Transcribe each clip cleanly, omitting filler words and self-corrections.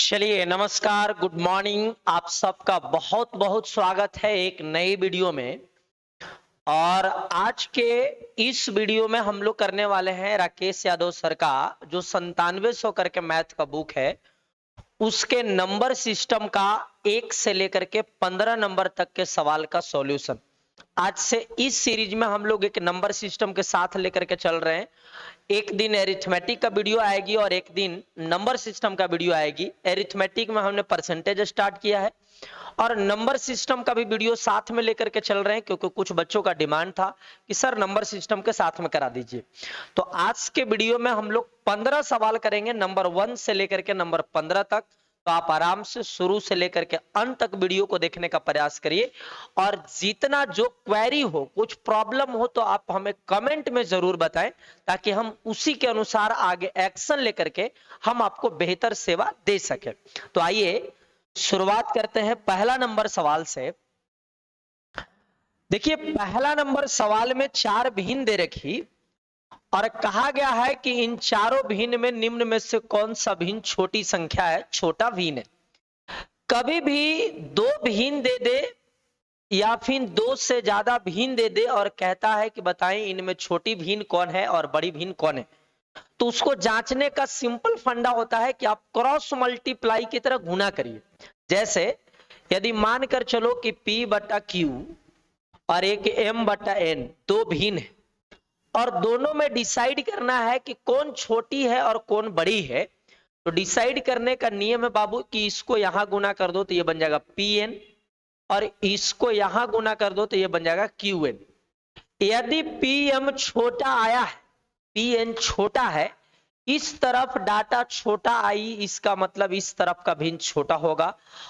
चलिए नमस्कार, good morning. आप सबका बहुत बहुत स्वागत है एक नई वीडियो में। और आज के इस वीडियो में हम लोग करने वाले हैं राकेश यादव सर का जो 9700 करके मैथ का बुक है उसके नंबर सिस्टम का 1 से लेकर के 15 नंबर तक के सवाल का सॉल्यूशन। आज से इस सीरीज में हम लोग एक नंबर सिस्टम के साथ लेकर के चल रहे हैं। एक दिन एरिथमेटिक का वीडियो आएगी और एक दिन नंबर सिस्टम का वीडियो आएगी। एरिथमेटिक में हमने परसेंटेज स्टार्ट किया है और नंबर सिस्टम का भी वीडियो साथ में लेकर के चल रहे हैं क्योंकि कुछ बच्चों का डिमांड था कि सर नंबर सिस्टम के साथ में करा दीजिए। तो आज के वीडियो में हम लोग 15 सवाल करेंगे नंबर 1 से लेकर के नंबर 15 तक। तो आप आराम से शुरू से लेकर के अंत तक वीडियो को देखने का प्रयास करिए और जितना जो क्वेरी हो, कुछ प्रॉब्लम हो तो आप हमें कमेंट में जरूर बताएं ताकि हम उसी के अनुसार आगे एक्शन लेकर के हम आपको बेहतर सेवा दे सके। तो आइए शुरुआत करते हैं पहला नंबर सवाल से। देखिए पहला नंबर सवाल में 4 भिन्न दे रखी और कहा गया है कि इन चारों भिन्न में निम्न में से कौन सा भिन्न छोटी संख्या है, छोटा भिन्न है। कभी भी 2 भिन्न दे दे या फिर 2 से ज्यादा भिन्न दे दे और कहता है कि बताएं इनमें छोटी भिन्न कौन है और बड़ी भिन्न कौन है, तो उसको जांचने का सिंपल फंडा होता है कि आप क्रॉस मल्टीप्लाई की तरह गुना करिए। जैसे यदि मानकर चलो कि P बटा Q और एक M बटा N 2 भिन्न है और दोनों में डिसाइड करना है कि कौन छोटी है और कौन बड़ी है, तो डिसाइड करने का नियम है बाबू कि इसको यहां गुना कर दो तो ये बन जाएगा Pn और इसको यहां गुना कर दो तो ये बन जाएगा Qn। यदि Pm छोटा आया है, Pn छोटा है, इस तरफ डाटा छोटा आई, इसका मतलब इस तरफ का भिन्न छोटा होगा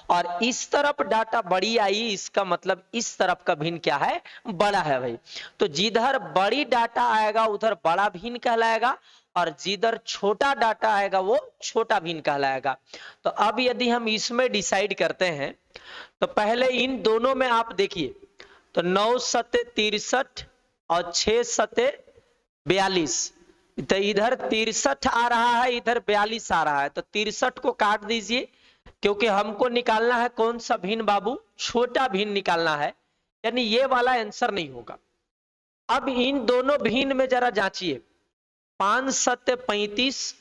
और इस तरफ डाटा बड़ी आई, इसका मतलब इस तरफ का भिन्न क्या है, बड़ा है भाई। तो जिधर बड़ी डाटा आएगा उधर बड़ा भिन्न कहलाएगा और जिधर छोटा डाटा आएगा वो छोटा भिन्न कहलाएगा। तो अब यदि हम इसमें डिसाइड करते हैं तो पहले इन दोनों में आप देखिए तो 9 सत्ते 63 और 6 सत्ते 42, तो इधर 63 आ रहा है, इधर 42 आ रहा है, तो 63 को काट दीजिए क्योंकि हमको निकालना है कौन सा भिन्न बाबू, छोटा भिन्न निकालना है, यानी ये वाला आंसर नहीं होगा। अब इन दोनों भिन्न में जरा जांचिए, 5 सत्ते 35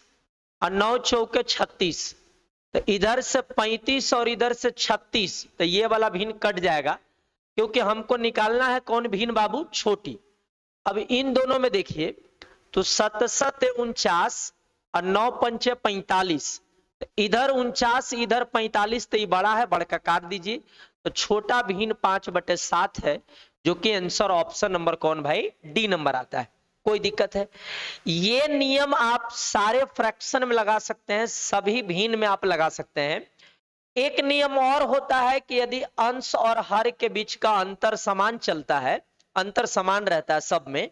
और 9 चौके 36, तो इधर से 35 और इधर से 36, तो ये वाला भिन्न कट जाएगा क्योंकि हमको निकालना है कौन भिन्न बाबू, छोटी। अब इन दोनों में देखिए तो 7 सत्ते 49 और 9 पंचे 45, इधर 49 इधर 45, तो ये बड़ा है, बड़ा का काट दीजिए, तो छोटा भिन्न 5/7 है जो कि आंसर ऑप्शन नंबर कौन भाई, डी नंबर आता है। कोई दिक्कत है? ये नियम आप सारे फ्रैक्शन में लगा सकते हैं, सभी भिन्न में आप लगा सकते हैं। एक नियम और होता है कि यदि अंश और हर के बीच का अंतर समान चलता है, अंतर समान रहता है सब में,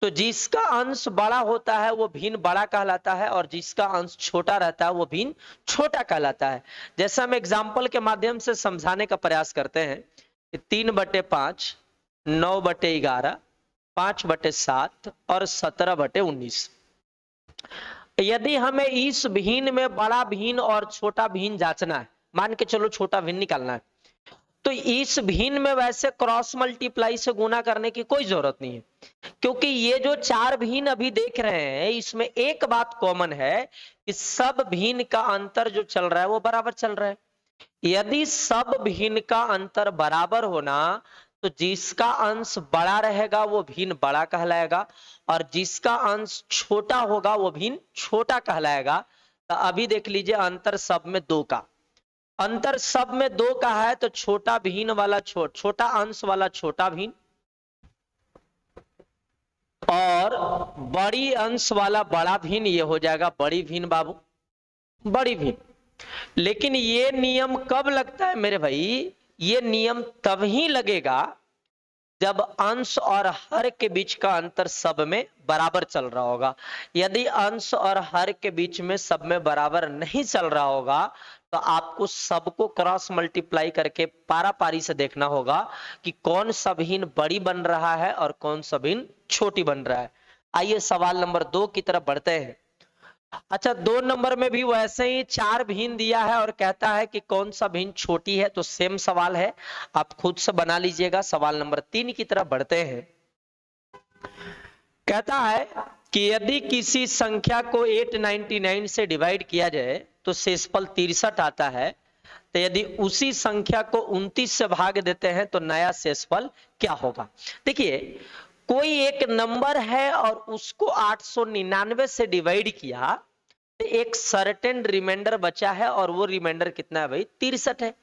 तो जिसका अंश बड़ा होता है वो भिन्न बड़ा कहलाता है और जिसका अंश छोटा रहता है वो भिन्न छोटा कहलाता है। जैसे हम एग्जाम्पल के माध्यम से समझाने का प्रयास करते हैं, 3/5, 9/11, 5/7 और 17/19। यदि हमें इस भिन्न में बड़ा भिन्न और छोटा भिन्न जांचना है, मान के चलो छोटा भिन्न निकालना है, तो इस भिन्न में वैसे क्रॉस मल्टीप्लाई से गुना करने की कोई जरूरत नहीं है क्योंकि ये जो 4 भिन्न अभी देख रहे हैं इसमें एक बात कॉमन है कि सब भिन्न का अंतर जो चल रहा है वो बराबर चल रहा है। यदि सब भिन्न का अंतर बराबर होना तो जिसका अंश बड़ा रहेगा वो भिन्न बड़ा कहलाएगा और जिसका अंश छोटा होगा वो भिन्न छोटा कहलाएगा। तो अभी देख लीजिए अंतर सब में 2 का, अंतर सब में 2 का है, तो छोटा भिन्न वाला छोटा अंश वाला छोटा भिन्न और बड़ी अंश वाला बड़ा भिन्न, ये हो जाएगा बड़ी भिन्न बाबू, बड़ी भिन्न। लेकिन ये नियम कब लगता है मेरे भाई, ये नियम तब ही लगेगा जब अंश और हर के बीच का अंतर सब में बराबर चल रहा होगा। यदि अंश और हर के बीच में सब में बराबर नहीं चल रहा होगा तो आपको सबको क्रॉस मल्टीप्लाई करके पारा पारी से देखना होगा कि कौन सा भिन्न बड़ी बन रहा है और कौन सा भिन्न छोटी बन रहा है। आइए सवाल नंबर 2 की तरफ बढ़ते हैं। अच्छा, 2 नंबर में भी वैसे ही 4 भिन्न दिया है और कहता है कि कौन सा भिन्न छोटी है, तो सेम सवाल है, आप खुद से बना लीजिएगा। सवाल नंबर 3 की तरफ बढ़ते हैं। कहता है कि यदि किसी संख्या को 899 से डिवाइड किया जाए तो शेषफल 63 आता है, तो यदि उसी संख्या को 29 से भाग देते हैं तो नया शेषफल क्या होगा। देखिए, कोई एक नंबर है और उसको 899 से डिवाइड किया तो एक सर्टेन रिमाइंडर बचा है, और वो रिमाइंडर कितना है भाई, 63 है।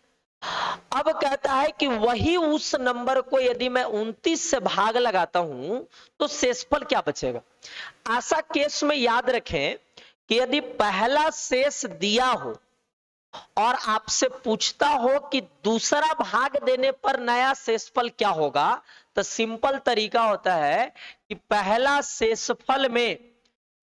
अब कहता है कि वही उस नंबर को यदि मैं 29 से भाग लगाता हूं तो शेषफल क्या बचेगा। ऐसा केस में याद रखें कि यदि पहला शेष दिया हो और आपसे पूछता हो कि दूसरा भाग देने पर नया शेषफल क्या होगा, तो सिंपल तरीका होता है कि पहला शेषफल में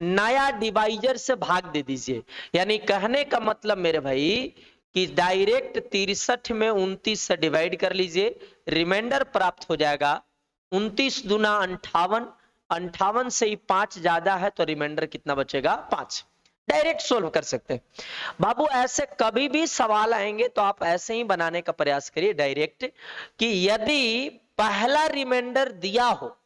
नया डिवाइजर से भाग दे दीजिए। यानी कहने का मतलब मेरे भाई कि डायरेक्ट 63 में 29 से डिवाइड कर लीजिए, रिमाइंडर प्राप्त हो जाएगा 29 दूना 58, 58 से ही 5 ज्यादा है तो रिमाइंडर कितना बचेगा, 5। डायरेक्ट सोल्व कर सकते हैं बाबू। ऐसे कभी भी सवाल आएंगे तो आप ऐसे ही बनाने का प्रयास करिए डायरेक्ट, कि यदि पहला रिमाइंडर दिया हो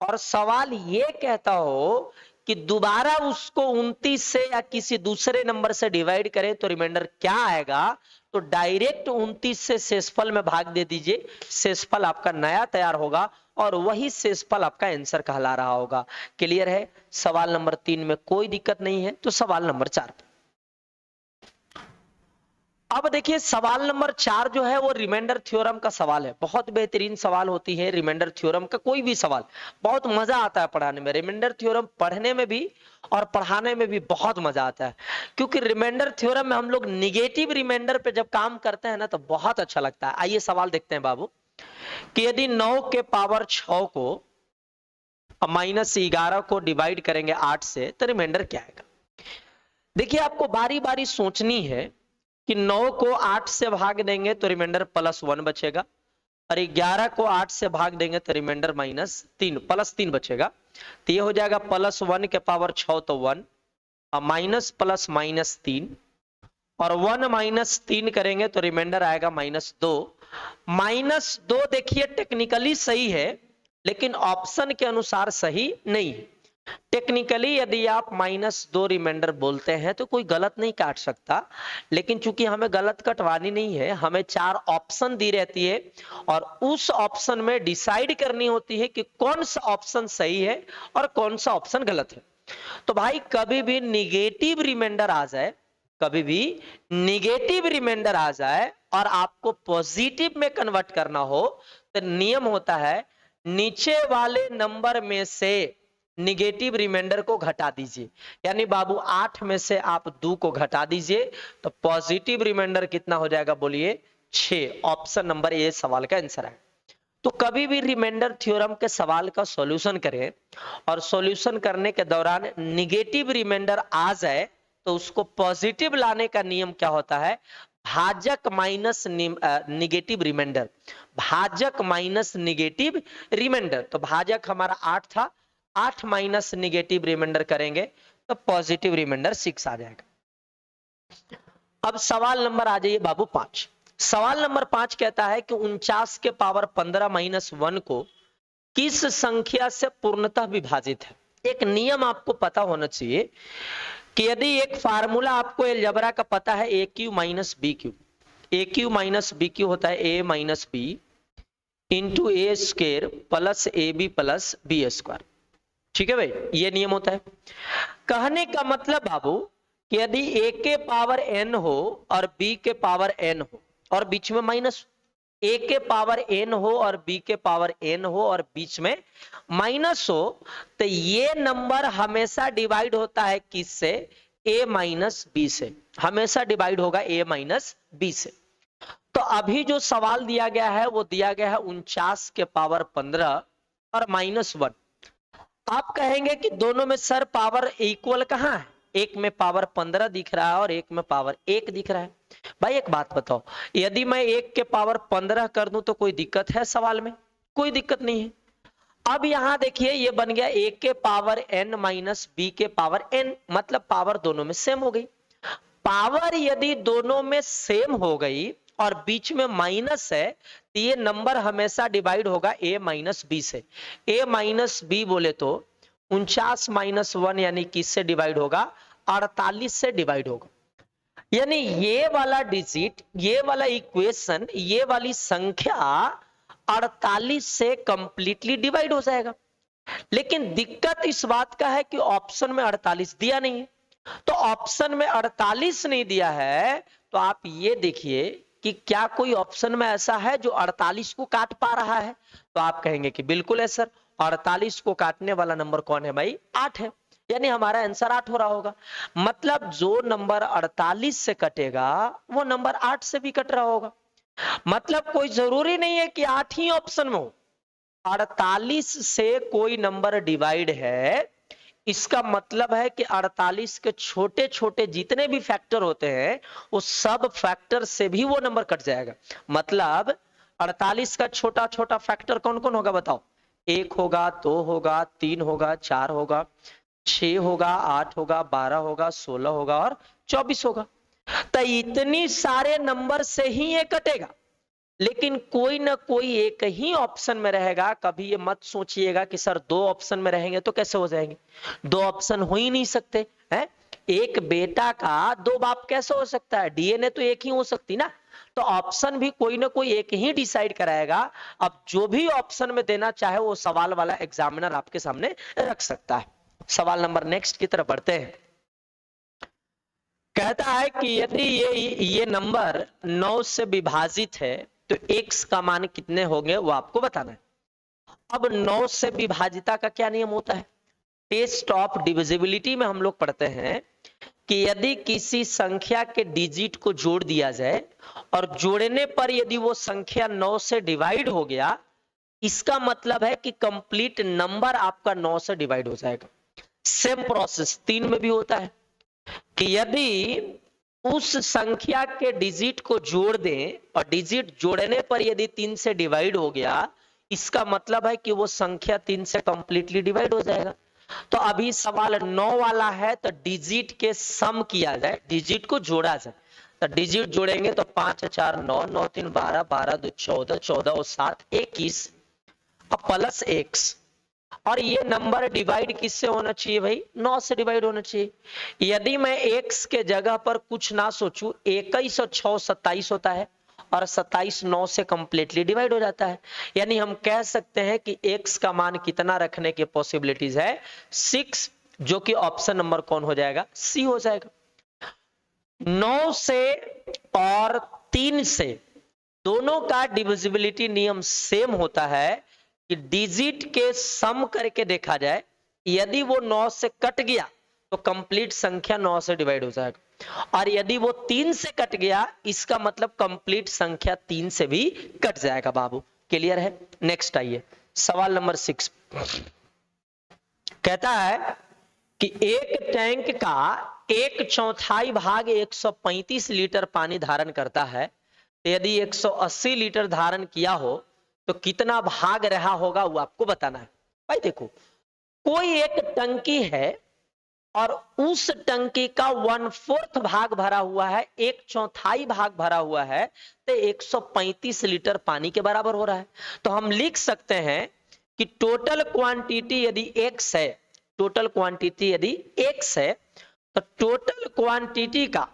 और सवाल ये कहता हो कि दोबारा उसको 29 से या किसी दूसरे नंबर से डिवाइड करें तो रिमाइंडर क्या आएगा, तो डायरेक्ट 29 से शेषफल में भाग दे दीजिए, शेषफल आपका नया तैयार होगा और वही शेषफल आपका आंसर कहला रहा होगा। क्लियर है। सवाल नंबर 3 में कोई दिक्कत नहीं है, तो सवाल नंबर 4। अब देखिए, सवाल नंबर 4 जो है वो रिमाइंडर थ्योरम का सवाल है। बहुत बेहतरीन सवाल होती है रिमाइंडर थ्योरम का, कोई भी सवाल बहुत मजा आता है पढ़ाने में। रिमाइंडर थ्योरम पढ़ने में भी और पढ़ाने में भी बहुत मजा आता है, क्योंकि रिमाइंडर थ्योरम में हम लोग निगेटिव रिमाइंडर पे जब काम करते हैं ना तो बहुत अच्छा लगता है। आइए सवाल देखते हैं बाबू, कि यदि 9 के पावर 6 को -11 को डिवाइड करेंगे 8 से तो रिमाइंडर क्या आएगा। देखिए, आपको बारी बारी सोचनी है कि 9 को 8 से भाग देंगे तो रिमाइंडर +1 बचेगा, और 11 को 8 से भाग देंगे तो रिमाइंडर -3 +3 बचेगा। तो ये हो जाएगा +1 के पावर 6 तो 1, और माइनस प्लस -3, और 1 - 3 करेंगे तो रिमाइंडर आएगा -2। -2 देखिए टेक्निकली सही है, लेकिन ऑप्शन के अनुसार सही नहीं है। टेक्निकली यदि आप -2 रिमाइंडर बोलते हैं तो कोई गलत नहीं काट सकता, लेकिन चूंकि हमें गलत कटवानी नहीं है, हमें 4 ऑप्शन दी रहती है और उस ऑप्शन में डिसाइड करनी होती है कि कौन सा ऑप्शन सही है और कौन सा ऑप्शन गलत है। तो भाई कभी भी निगेटिव रिमाइंडर आ जाए, कभी भी निगेटिव रिमाइंडर आ जाए और आपको पॉजिटिव में कन्वर्ट करना हो, तो नियम होता है नीचे वाले नंबर में से निगेटिव रिमाइंडर को घटा दीजिए। यानी बाबू 8 में से आप 2 को घटा दीजिए तो पॉजिटिव रिमाइंडर कितना हो जाएगा, बोलिए 6। ऑप्शन नंबर ए सवाल का आंसर है। तो कभी भी रिमाइंडर थ्योरम के सवाल का सॉल्यूशन करें और सॉल्यूशन करने के दौरान निगेटिव रिमाइंडर आ जाए तो उसको पॉजिटिव लाने का नियम क्या होता है, भाजक माइनस निगेटिव रिमाइंडर, भाजक माइनस निगेटिव रिमाइंडर। तो भाजक हमारा 8 था, 8 माइनस निगेटिव रिमाइंडर करेंगे तो पॉजिटिव रिमाइंडर 6 आ जाएगा। अब सवाल नंबर आ जाइए बाबू 5। सवाल नंबर 5 कहता है कि 49 के पावर 15 -1 को किस संख्या से पूर्णतः विभाजित है। एक नियम आपको पता होना चाहिए कि यदि एक फार्मूला आपको अलजेब्रा का पता है, a cube minus b cube, a cube minus b cube होता है a minus b into a square plus a b plus b square. ठीक है भाई, ये नियम होता है। कहने का मतलब बाबू कि यदि ए के पावर एन हो और बी के पावर एन हो और बीच में माइनस, ए के पावर एन हो और बी के पावर एन हो और बीच में माइनस हो, तो ये नंबर हमेशा डिवाइड होता है किससे, ए माइनस बी से, हमेशा डिवाइड होगा ए माइनस बी से। तो अभी जो सवाल दिया गया है वो दिया गया है 49 के पावर 15 और -1। आप कहेंगे कि दोनों में सर पावर इक्वल कहां है, एक में पावर 15 दिख रहा है और एक में पावर 1 दिख रहा है। भाई एक बात बताओ, यदि मैं 1 के पावर 15 कर दूं तो कोई दिक्कत है सवाल में, कोई दिक्कत नहीं है। अब यहां देखिए ये बन गया a के पावर n माइनस b के पावर n, मतलब पावर दोनों में सेम हो गई। पावर यदि दोनों में सेम हो गई और बीच में माइनस है तो ये नंबर हमेशा डिवाइड होगा a माइनस बी से। a माइनस बी बोले तो 49-1 यानी किससे डिवाइड होगा, 48 से डिवाइड होगा। यानी ये वाला डिजिट, ये वाला इक्वेशन, ये वाली संख्या 48 से कंप्लीटली डिवाइड हो जाएगा। लेकिन दिक्कत इस बात का है कि ऑप्शन में 48 दिया नहीं है। तो ऑप्शन में 48 नहीं दिया है तो आप ये देखिए कि क्या कोई ऑप्शन में ऐसा है जो 48 को काट पा रहा है। तो आप कहेंगे कि बिल्कुल है सर, 48 को काटने वाला नंबर कौन है भाई, 8 है। यानी हमारा आंसर 8 हो रहा होगा। मतलब जो नंबर 48 से कटेगा वो नंबर 8 से भी कट रहा होगा। मतलब कोई जरूरी नहीं है कि 8 ही ऑप्शन में हो, 48 से कोई नंबर डिवाइड है, इसका मतलब है कि 48 के छोटे छोटे जितने भी फैक्टर होते हैं वो सब फैक्टर से भी वो नंबर कट जाएगा। मतलब 48 का छोटा छोटा फैक्टर कौन कौन होगा बताओ, 1 होगा, 2 होगा, 3 होगा, 4 होगा, 6 होगा, 8 होगा, 12 होगा, 16 होगा और 24 होगा। तो इतनी सारे नंबर से ही ये कटेगा। लेकिन कोई ना कोई एक ही ऑप्शन में रहेगा। कभी ये मत सोचिएगा कि सर 2 ऑप्शन में रहेंगे तो कैसे हो जाएंगे, 2 ऑप्शन हो ही नहीं सकते हैं। एक बेटा का 2 बाप कैसे हो सकता है, डीएनए तो एक ही हो सकती ना। तो ऑप्शन भी कोई ना कोई एक ही डिसाइड कराएगा। अब जो भी ऑप्शन में देना चाहे वो सवाल वाला एग्जामिनर आपके सामने रख सकता है। सवाल नंबर नेक्स्ट की तरफ बढ़ते हैं। कहता है कि यदि ये नंबर 9 से विभाजित है तो x का मान कितने होंगे वो आपको बताना है। अब 9 से विभाजिता का क्या नियम होता है, टेस्ट ऑफ डिविजिबिलिटी में हम लोग पढ़ते हैं कि यदि किसी संख्या के डिजिट को जोड़ दिया जाए और जोड़ने पर यदि वो संख्या 9 से डिवाइड हो गया, इसका मतलब है कि कंप्लीट नंबर आपका 9 से डिवाइड हो जाएगा। सेम प्रोसेस 3 में भी होता है कि यदि उस संख्या के डिजिट को जोड़ दें और डिजिट जोड़ने पर यदि 3 से डिवाइड हो गया, इसका मतलब है कि वो संख्या 3 से कंप्लीटली डिवाइड हो जाएगा। तो अभी सवाल 9 वाला है तो डिजिट के सम किया जाए, डिजिट को जोड़ा जाए। तो डिजिट जोड़ेंगे तो 5 4 9, 9 3 12, 12 2 14, 14 और 7 21 और प्लस x। और ये नंबर डिवाइड किससे होना चाहिए भाई, 9 से डिवाइड होना चाहिए। यदि मैं x के जगह पर कुछ ना सोचूं, 21 और 6 27 होता है और 27 9 से कंप्लीटली डिवाइड हो जाता है। यानी हम कह सकते हैं कि x का मान कितना रखने की पॉसिबिलिटीज है, 6, जो कि ऑप्शन नंबर कौन हो जाएगा, सी हो जाएगा। 9 से और 3 से दोनों का डिविजिबिलिटी नियम सेम होता है कि डिजिट के सम करके देखा जाए, यदि वो 9 से कट गया तो कंप्लीट संख्या 9 से डिवाइड हो जाएगा, और यदि वो 3 से कट गया इसका मतलब कंप्लीट संख्या 3 से भी कट जाएगा। बाबू क्लियर है। नेक्स्ट आइए सवाल नंबर 6। कहता है कि एक टैंक का 1/4 भाग 135 लीटर पानी धारण करता है। यदि 180 लीटर धारण किया हो तो कितना भाग रहा होगा वो आपको बताना है। भाई देखो, कोई एक टंकी है और उस टंकी का 1/4 भाग भरा हुआ है, 1/4 भाग भरा हुआ है, तो 135 लीटर पानी के बराबर हो रहा है। तो हम लिख सकते हैं कि टोटल क्वांटिटी यदि x है, टोटल क्वांटिटी यदि x है तो टोटल क्वांटिटी का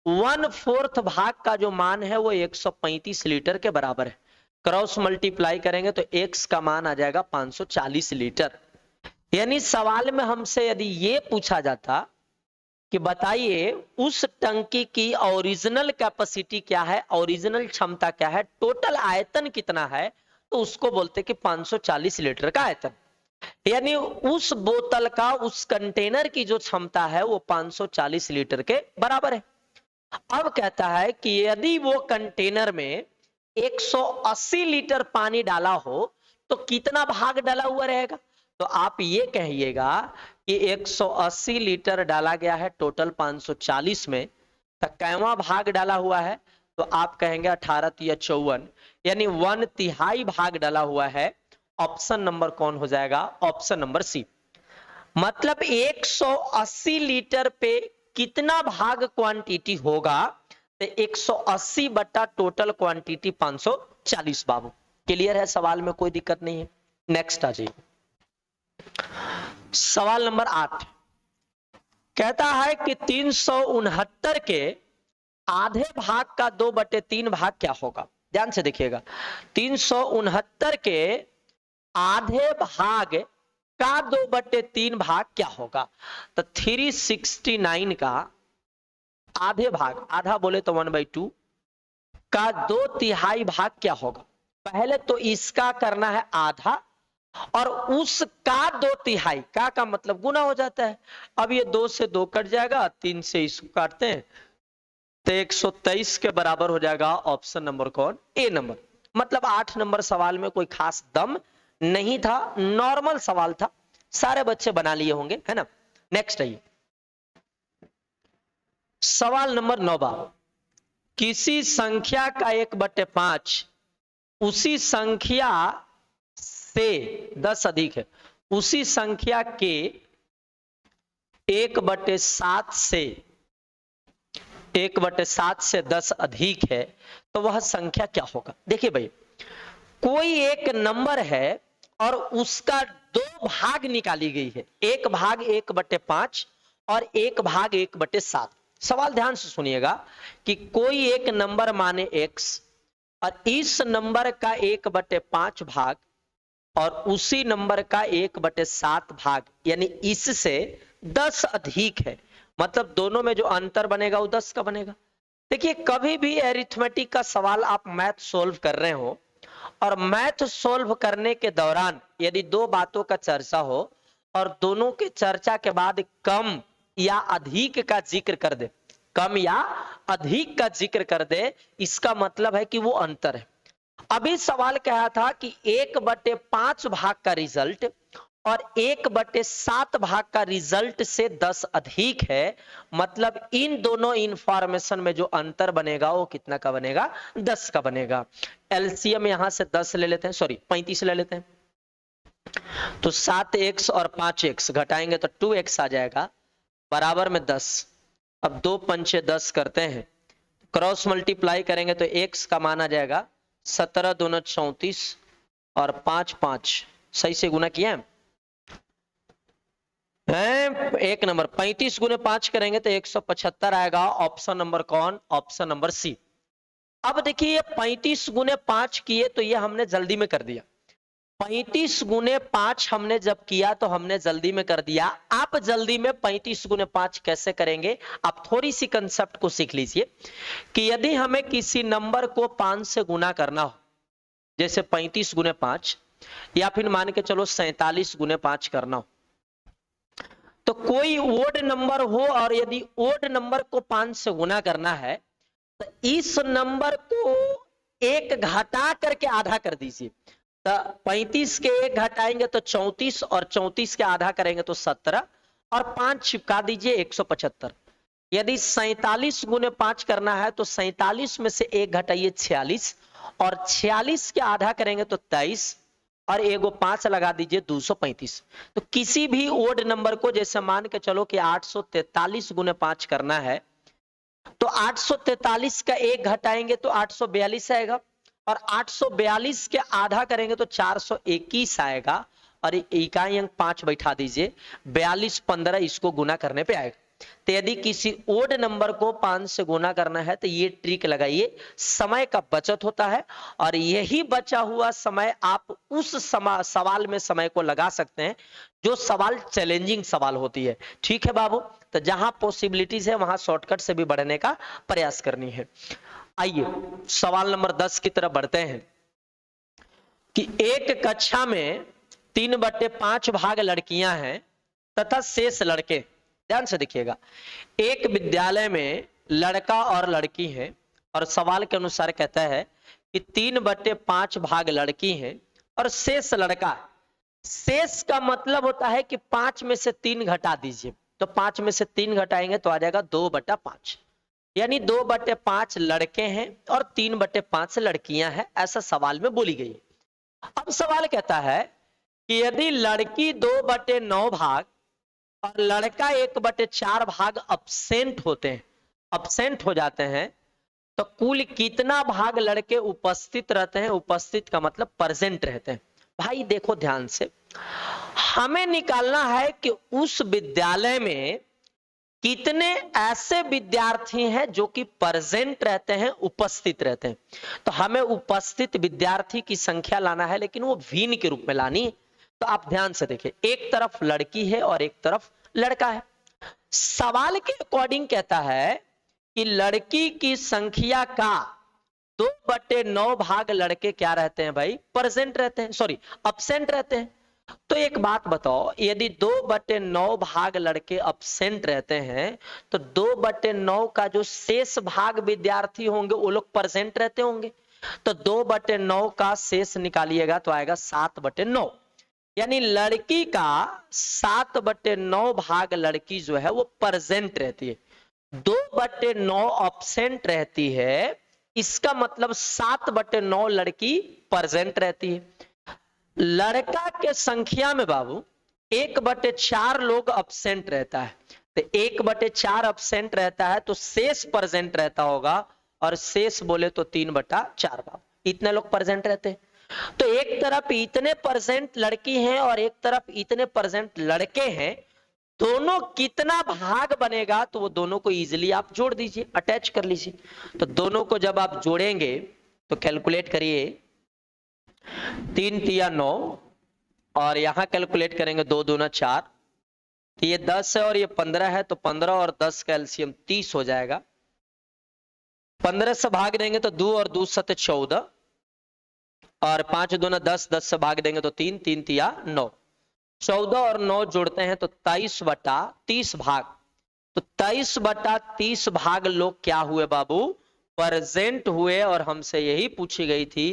1/4 भाग का जो मान है वो 135 लीटर के बराबर है। क्रॉस मल्टीप्लाई करेंगे तो x का मान आ जाएगा 540 लीटर। यानी सवाल में हमसे यदि ये पूछा जाता कि बताइए उस टंकी की ओरिजिनल कैपेसिटी क्या है, ओरिजिनल क्षमता क्या है, टोटल आयतन कितना है, तो उसको बोलते कि 540 लीटर का आयतन। यानी उस बोतल का, उस कंटेनर की जो क्षमता है वो 540 लीटर के बराबर है। अब कहता है कि यदि वो कंटेनर में 180 लीटर पानी डाला हो तो कितना भाग डाला हुआ रहेगा। तो आप ये कहिएगा कि 180 लीटर डाला गया है टोटल 540 में, तो कैवा भाग डाला हुआ है, तो आप कहेंगे 18 या 54, यानी 1/3 भाग डाला हुआ है। ऑप्शन नंबर कौन हो जाएगा? Option number C. मतलब 180 लीटर पे कितना भाग क्वांटिटी होगा? तो 180 बटा टोटल क्वांटिटी 540 बाबू। क्लियर है? सवाल में कोई दिक्कत नहीं है। नेक्स्ट आ जाइए, सवाल नंबर 8 कहता है कि 369 के आधे भाग का 2/3 भाग क्या होगा? ध्यान से देखिएगा, 369 के आधे भाग का 2/3 भाग क्या होगा? तो 369 का आधे भाग, आधा बोले तो 1/2 का 2/3 भाग क्या होगा? पहले तो इसका करना है आधा, और उसका 2/3 का मतलब गुना हो जाता है। अब ये 2 से 2 कट जाएगा, 3 से इसको काटते हैं तो 123 के बराबर हो जाएगा। ऑप्शन नंबर कौन? ए नंबर। मतलब 8 नंबर सवाल में कोई खास दम नहीं था, नॉर्मल सवाल था, सारे बच्चे बना लिए होंगे, है ना। नेक्स्ट आइए, सवाल नंबर 9 किसी संख्या का 1/5 उसी संख्या से 10 अधिक है, उसी संख्या के 1/7 से 1/7 से 10 अधिक है, तो वह संख्या क्या होगा? देखिए भाई, कोई एक नंबर है और उसका 2 भाग निकाली गई है, 1 भाग 1/5 और 1 भाग 1/7। सवाल ध्यान से सुनिएगा कि कोई एक नंबर माने x और इस नंबर का 1/5 भाग और उसी नंबर का 1/7 भाग, यानी इससे 10 अधिक है, मतलब दोनों में जो अंतर बनेगा वो 10 का बनेगा। देखिए, कभी भी अरिथमेटिक का सवाल आप मैथ सोल्व कर रहे हो और मैथ सोल्व करने के दौरान यदि 2 बातों का चर्चा हो और दोनों के चर्चा के बाद कम या अधिक का जिक्र कर दे, कम या अधिक का जिक्र कर दे, इसका मतलब है कि वो अंतर है। अभी सवाल कहा था कि 1/5 भाग का रिजल्ट और 1/7 भाग का रिजल्ट से 10 अधिक है, मतलब इन दोनों इंफॉर्मेशन में जो अंतर बनेगा वो कितना का बनेगा? 10 का बनेगा। एलसीएम यहां से 10 ले लेते हैं, सॉरी 35 ले लेते हैं, तो 7x और 5x घटाएंगे तो 2x आ जाएगा, बराबर में 10। अब 2 पंचे 10 करते हैं, क्रॉस मल्टीप्लाई करेंगे तो x का मान आ जाएगा 17 दूना 34 और 5 5, सही से गुना किया है। एक नंबर 35 गुने 5 करेंगे तो 175 आएगा। ऑप्शन नंबर कौन? Option number C. अब देखिए, ये 35 गुने 5 किए तो ये हमने जल्दी में कर दिया, 35 गुने 5 हमने जब किया तो हमने जल्दी में कर दिया। आप जल्दी में 35 गुने 5 कैसे करेंगे? आप थोड़ी सी कंसेप्ट को सीख लीजिए कि यदि हमें किसी नंबर को 5 से गुना करना हो, जैसे 35 गुने 5, या फिर मान के चलो 47 गुने 5 करना हो, तो कोई ओड नंबर हो और यदि ओड नंबर को 5 से गुना करना है तो इस नंबर को 1 घटा करके आधा कर दीजिए। तो 35 के 1 घटाएंगे तो 34 और 34 के आधा करेंगे तो 17 और 5 चिपका दीजिए 175। यदि 47 गुने 5 करना है तो 47 में से 1 घटाइए 46 और 46 के आधा करेंगे तो 23 और एगो 5 लगा दीजिए 235। तो किसी भी ओड नंबर को, जैसे मान के चलो कि 843 गुने 5 करना है, तो 843 का 1 घटाएंगे तो 842 आएगा और 842 के आधा करेंगे तो 421 आएगा और इकाई अंक 5 बैठा दीजिए, 42 15 इसको गुना करने पे आएगा। तो यदि किसी ओड नंबर को 5 से गुना करना है तो ये ट्रिक लगाइए, समय का बचत होता है और यही बचा हुआ समय आप उस सवाल में समय को लगा सकते हैं जो सवाल चैलेंजिंग सवाल होती है। ठीक है बाबू, तो जहां पॉसिबिलिटीज है वहां शॉर्टकट से भी बढ़ने का प्रयास करनी है। आइए सवाल नंबर 10 की तरफ बढ़ते हैं कि एक कक्षा में 3/5 भाग लड़कियां हैं तथा शेष लड़के। ध्यान से देखिएगा, एक विद्यालय में लड़का और लड़की है और सवाल के अनुसार कहता है कि 3/5 भाग लड़की हैं और शेष लड़का। शेष का मतलब होता है कि 5 में से 3 घटा दीजिए, तो 5 में से 3 घटाएंगे तो आ जाएगा 2/5, यानी 2/5 लड़के हैं और 3/5 लड़कियां हैं, ऐसा सवाल में बोली गई है। अब सवाल कहता है कि यदि लड़की 2/9 भाग और लड़का 1/4 भाग अब्सेंट होते हैं, अब्सेंट हो जाते हैं, तो कुल कितना भाग लड़के उपस्थित रहते हैं? उपस्थित का मतलब प्रेजेंट रहते हैं। भाई देखो ध्यान से, हमें निकालना है कि उस विद्यालय में कितने ऐसे विद्यार्थी हैं जो कि प्रेजेंट रहते हैं, उपस्थित रहते हैं। तो हमें उपस्थित विद्यार्थी की संख्या लाना है, लेकिन वो भिन्न के रूप में लानी है। तो आप ध्यान से देखिए, एक तरफ लड़की है और एक तरफ लड़का है। सवाल के अकॉर्डिंग कहता है कि लड़की की संख्या का 2/9 भाग लड़के क्या रहते हैं भाई? प्रेजेंट रहते हैं, सॉरी अब्सेंट रहते हैं। तो एक बात बताओ, यदि 2/9 भाग लड़के अब्सेंट रहते हैं, तो 2/9 का जो शेष भाग विद्यार्थी होंगे वो लोग प्रेजेंट रहते होंगे। तो 2/9 का शेष निकालिएगा तो आएगा 7/9, यानी लड़की का 7/9 भाग लड़की जो है वो प्रेजेंट रहती है, 2/9 अब्सेंट रहती है। इसका मतलब 7/9 लड़की प्रेजेंट रहती है। लड़का के संख्या में बाबू 1/4 लोग अब्सेंट रहता है, तो 1/4 अब्सेंट रहता है तो शेष प्रेजेंट रहता होगा, और शेष बोले तो 3/4 बाबू, इतने लोग प्रेजेंट रहते हैं। तो एक तरफ इतने परसेंट लड़की हैं और एक तरफ इतने परसेंट लड़के हैं, दोनों कितना भाग बनेगा? तो वो दोनों को इजीली आप जोड़ दीजिए, अटैच कर लीजिए। तो दोनों को जब आप जोड़ेंगे तो कैलकुलेट करिए, 3 तिया 9, और यहां कैलकुलेट करेंगे 2 दूना 4, तो ये 10 है और ये 15 है, तो 15 और 10 का एलसीएम 30 हो जाएगा। 15 से भाग देंगे तो 2 और 2 सत 14, और 5 दूना 10, 10 से भाग देंगे तो 3, 3 तिया 9, 14 और 9 जोड़ते हैं तो 23/30 भाग। तो 23/30 भाग लोग क्या हुए बाबू? प्रेजेंट हुए। और हमसे यही पूछी गई थी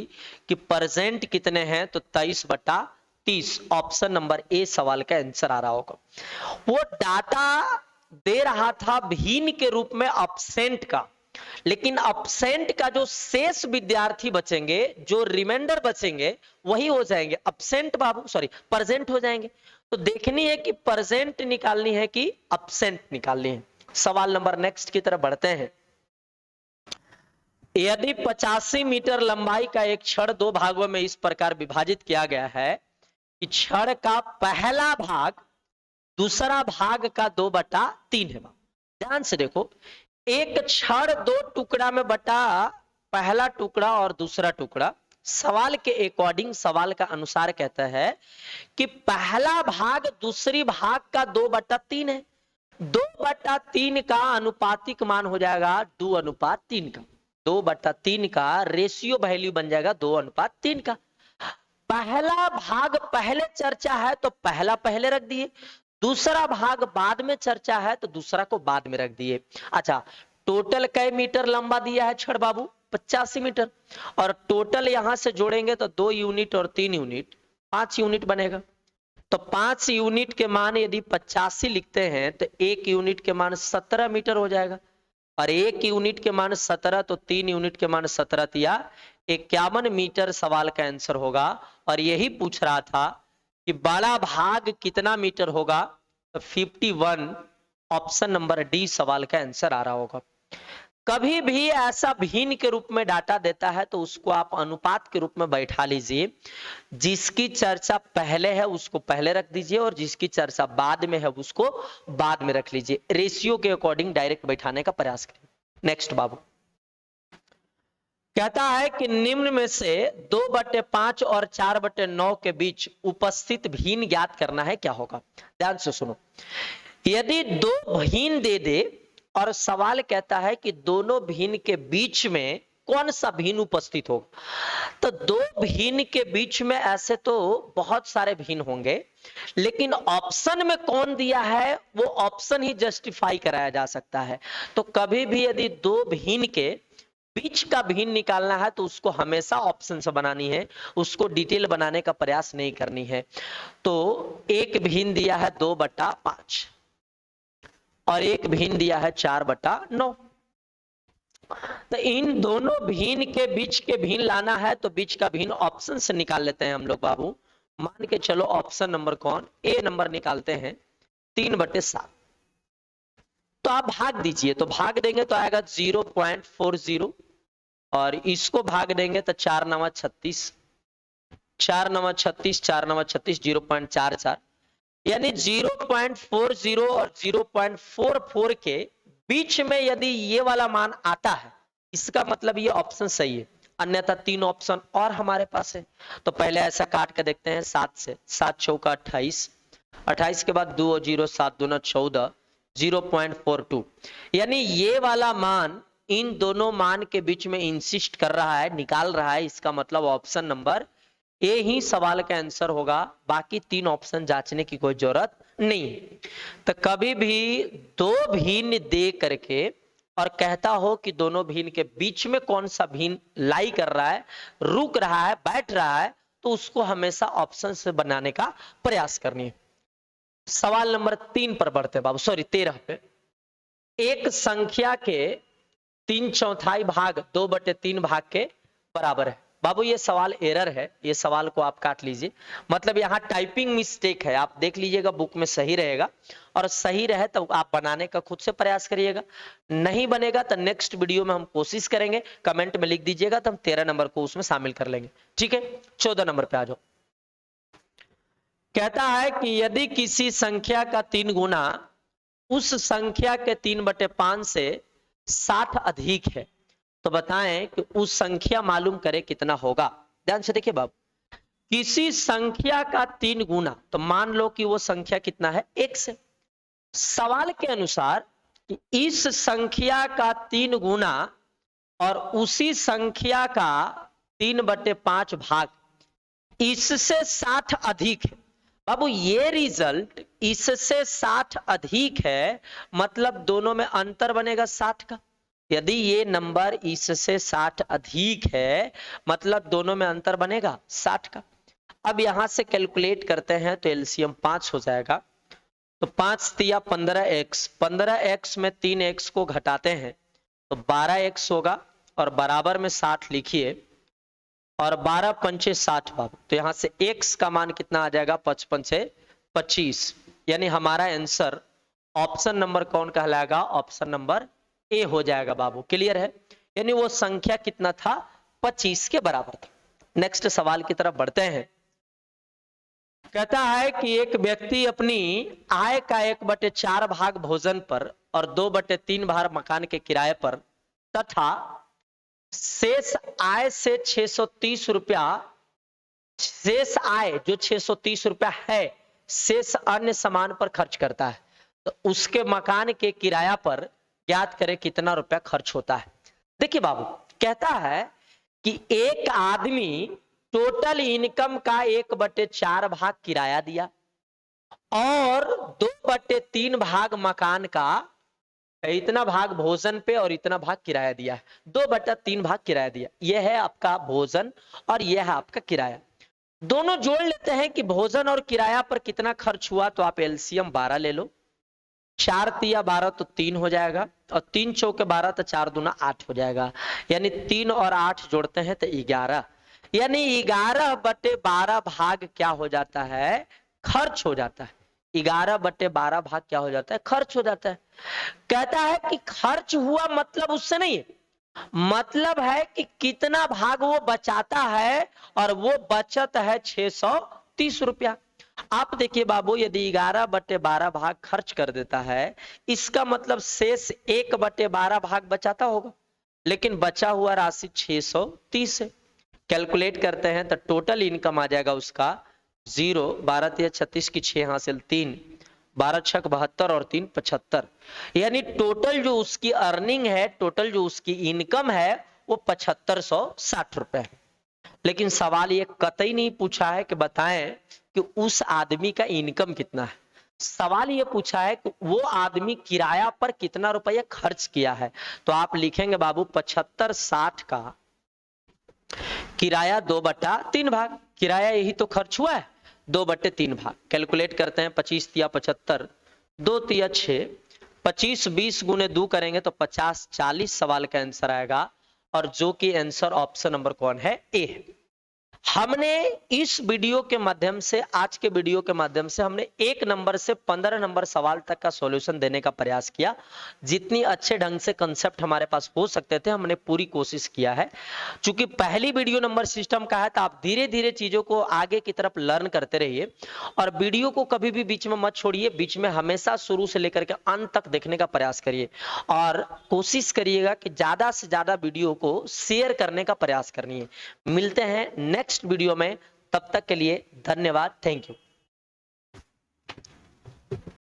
कि प्रेजेंट कितने हैं, तो 23/30। ऑप्शन नंबर ए सवाल का आंसर आ रहा होगा। वो डाटा दे रहा था भिन्न के रूप में अब्सेंट का, लेकिन अब्सेंट का जो शेष विद्यार्थी बचेंगे, जो रिमाइंडर बचेंगे, वही हो जाएंगे अब्सेंट बाबू, सॉरी प्रेजेंट हो जाएंगे। तो देखनी है कि प्रेजेंट निकालनी है कि अब्सेंट निकालनी है। सवाल नंबर नेक्स्ट की तरफ बढ़ते हैं। यदि 85 मीटर लंबाई का एक छड़ दो भागों में इस प्रकार विभाजित किया गया है कि छड़ का पहला भाग दूसरा भाग का 2/3 है। ध्यान से देखो, एक छड़ दो टुकड़ा में बटा, पहला टुकड़ा और दूसरा टुकड़ा। सवाल के अकॉर्डिंग, सवाल का अनुसार कहता है कि पहला भाग दूसरी भाग का 2/3 है। 2/3 का अनुपातिक मान हो जाएगा 2:3 का। 2/3 का रेशियो वैल्यू बन जाएगा 2:3 का। पहला भाग पहले चर्चा है तो पहला पहले रख दिए, दूसरा भाग बाद में चर्चा है तो दूसरा को बाद में रख दिए। अच्छा, टोटल कै मीटर लंबा दिया है छड़ बाबू? 85 मीटर। और टोटल यहां से जोड़ेंगे तो 2 यूनिट और 3 यूनिट, 5 यूनिट बनेगा। तो 5 यूनिट के मान यदि 85 लिखते हैं तो 1 यूनिट के मान 17 मीटर हो जाएगा, और 1 यूनिट के मान 17, तो 3 यूनिट के मान 17 तिया 51 मीटर सवाल का आंसर होगा। और यही पूछ रहा था कि बड़ा भाग कितना मीटर होगा, तो 51। ऑप्शन नंबर डी सवाल का आंसर आ रहा होगा। कभी भी ऐसा भिन्न के रूप में डाटा देता है तो उसको आप अनुपात के रूप में बैठा लीजिए। जिसकी चर्चा पहले है उसको पहले रख दीजिए, और जिसकी चर्चा बाद में है उसको बाद में रख लीजिए। रेशियो के अकॉर्डिंग डायरेक्ट बैठाने का प्रयास करिए। नेक्स्ट बाबू कहता है कि निम्न में से 2/5 और 4/9 के बीच उपस्थित भिन्न ज्ञात करना है, क्या होगा? ध्यान से सुनो, यदि दो भिन्न दे दे और सवाल कहता है कि दोनों भिन्न के बीच में कौन सा भिन्न उपस्थित होगा, तो दो भिन्न के बीच में ऐसे तो बहुत सारे भिन्न होंगे, लेकिन ऑप्शन में कौन दिया है वो ऑप्शन ही जस्टिफाई कराया जा सकता है। तो कभी भी यदि दो भिन्न के बीच का भिन्न निकालना है तो उसको हमेशा ऑप्शन से बनानी है, उसको डिटेल बनाने का प्रयास नहीं करनी है। तो एक भिन्न दिया है 2/5 और एक भिन्न दिया है 4/9। तो इन दोनों भिन्न के बीच के भिन्न लाना है, तो बीच का भिन्न ऑप्शन से निकाल लेते हैं हम लोग बाबू। मान के चलो ऑप्शन नंबर कौन, ए नंबर निकालते हैं 3/7। तो आप भाग दीजिए, तो भाग देंगे तो आएगा 0.40, और इसको भाग देंगे तो 4 9 36, 4 9 36, 4 9 36, 0.44, यानी 0.40 और 0.44 के बीच में यदि ये वाला मान आता है, इसका मतलब ये ऑप्शन सही है, अन्यथा 3 ऑप्शन और हमारे पास है। तो पहले ऐसा काट के देखते हैं 7 से, 7 चौका 28, 28 के बाद 2 और 0, 7 दूना 14, 0.42, यानी ये वाला मान इन दोनों मान के बीच में इंसिस्ट कर रहा है, निकाल रहा है। इसका मतलब ऑप्शन नंबर ए ही सवाल का आंसर होगा, बाकी 3 ऑप्शन जांचने की कोई जरूरत नहीं। तो कभी भी दो भिन्न दे करके और कहता हो कि दोनों भिन्न के बीच में कौन सा भिन्न लाई कर रहा है, रुक रहा है, बैठ रहा है, तो उसको हमेशा ऑप्शन से बनाने का प्रयास करनी है। सवाल नंबर 3 पर बढ़ते बाबू, सॉरी 13 पे। एक संख्या के 3/4 भाग 2/3 भाग के बराबर है। बाबू ये सवाल एरर है, ये सवाल को आप काट लीजिए, मतलब यहाँ टाइपिंग मिस्टेक है, आप देख लीजिएगा बुक में सही रहेगा, और सही रहे तो आप बनाने का खुद से प्रयास करिएगा, नहीं बनेगा तो नेक्स्ट वीडियो में हम कोशिश करेंगे, कमेंट में लिख दीजिएगा तो हम 13 नंबर को उसमें शामिल कर लेंगे। ठीक है, 14 नंबर पे आ जाओ। कहता है कि यदि किसी संख्या का 3 गुना उस संख्या के 3/5 से 60 अधिक है, तो बताएं कि उस संख्या मालूम करें कितना होगा। ध्यान से देखिए बाबू, किसी संख्या का 3 गुना, तो मान लो कि वो संख्या कितना है, 1 से। सवाल के अनुसार कि इस संख्या का 3 गुना और उसी संख्या का 3/5 भाग इससे 60 अधिक है। बाबू ये रिजल्ट इससे 60 अधिक है, मतलब दोनों में अंतर बनेगा 60 का। यदि ये नंबर इससे 60 अधिक है, मतलब दोनों में अंतर बनेगा 60 का। अब यहां से कैलकुलेट करते हैं तो एलसीएम 5 हो जाएगा, तो 5 तिया 15x, 15x में 3x को घटाते हैं तो 12x होगा, और बराबर में 60 लिखिए, और 12 पंचे 60 बाबू, तो यहां से x का मान कितना आ जाएगा, 55 से 25, यानी हमारा आंसर ऑप्शन नंबर कौन कहलाएगा, ऑप्शन नंबर ए हो जाएगा बाबू। क्लियर है, यानी वो संख्या कितना था, 25 के बराबर था। नेक्स्ट सवाल की तरफ बढ़ते हैं। कहता है कि एक व्यक्ति अपनी आय का 1/4 भाग भोजन पर और 2/3 भाग मकान के किराए पर तथा शेष आय से 630 रुपया, शेष आय जो 630 रुपया है, शेष अन्य सामान पर खर्च करता है, तो उसके मकान के किराया पर ज्ञात करें कितना रुपया खर्च होता है। देखिए बाबू, कहता है कि एक आदमी टोटल इनकम का 1/4 भाग किराया दिया और 2/3 भाग मकान का, इतना भाग भोजन पे और इतना भाग किराया दिया है, 2/3 भाग किराया दिया। यह है आपका भोजन और यह है आपका किराया। दोनों जोड़ लेते हैं कि भोजन और किराया पर कितना खर्च हुआ, तो आप एलसीएम 12 ले लो, 4 तिया 12 तो 3 हो जाएगा, और 3 चौके 12 तो 4 दूना 8 हो जाएगा, यानी 3 और 8 जोड़ते हैं तो 11, यानी 11/12 भाग क्या हो जाता है, खर्च हो जाता है। 11/12 भाग क्या हो जाता है, खर्च हो जाता है। कहता है कि खर्च हुआ मतलब उससे नहीं है, मतलब है कि कितना भाग वो बचाता है, और वो बचत है 630 रुपया। आप देखिए बाबू, यदि 11/12 भाग खर्च कर देता है, इसका मतलब शेष 1/12 भाग बचाता होगा, लेकिन बचा हुआ राशि 630 है। कैलकुलेट करते हैं तो टोटल इनकम आ जाएगा उसका 0, 12 तिया 36 की 6 हासिल 3, 12 छक 72 और 3 75, यानी टोटल जो उसकी अर्निंग है, टोटल जो उसकी इनकम है वो 7560 रुपए है। लेकिन सवाल ये कतई नहीं पूछा है कि बताएं कि उस आदमी का इनकम कितना है, सवाल ये पूछा है कि वो आदमी किराया पर कितना रुपया खर्च किया है। तो आप लिखेंगे बाबू 7560 का किराया 2/3 भाग, किराया यही तो खर्च हुआ है, 2/3 भाग। कैलकुलेट करते हैं, 25 तिया 75, 2 तिया 6, 25 20 गुने 2 करेंगे तो 50 40 सवाल का आंसर आएगा, और जो कि आंसर ऑप्शन नंबर कौन है, ए। हमने इस वीडियो के माध्यम से, आज के वीडियो के माध्यम से हमने 1 नंबर से 15 नंबर सवाल तक का सॉल्यूशन देने का प्रयास किया। जितनी अच्छे ढंग से कंसेप्ट हमारे पास हो सकते थे हमने पूरी कोशिश किया है। चूंकि पहली वीडियो नंबर सिस्टम का है तो आप धीरे धीरे चीजों को आगे की तरफ लर्न करते रहिए, और वीडियो को कभी भी बीच में मत छोड़िए, बीच में हमेशा शुरू से लेकर के अंत तक देखने का प्रयास करिए, और कोशिश करिएगा कि ज्यादा से ज्यादा वीडियो को शेयर करने का प्रयास करनी है। मिलते हैं नेक्स्ट वीडियो में, तब तक के लिए धन्यवाद, थैंक यू।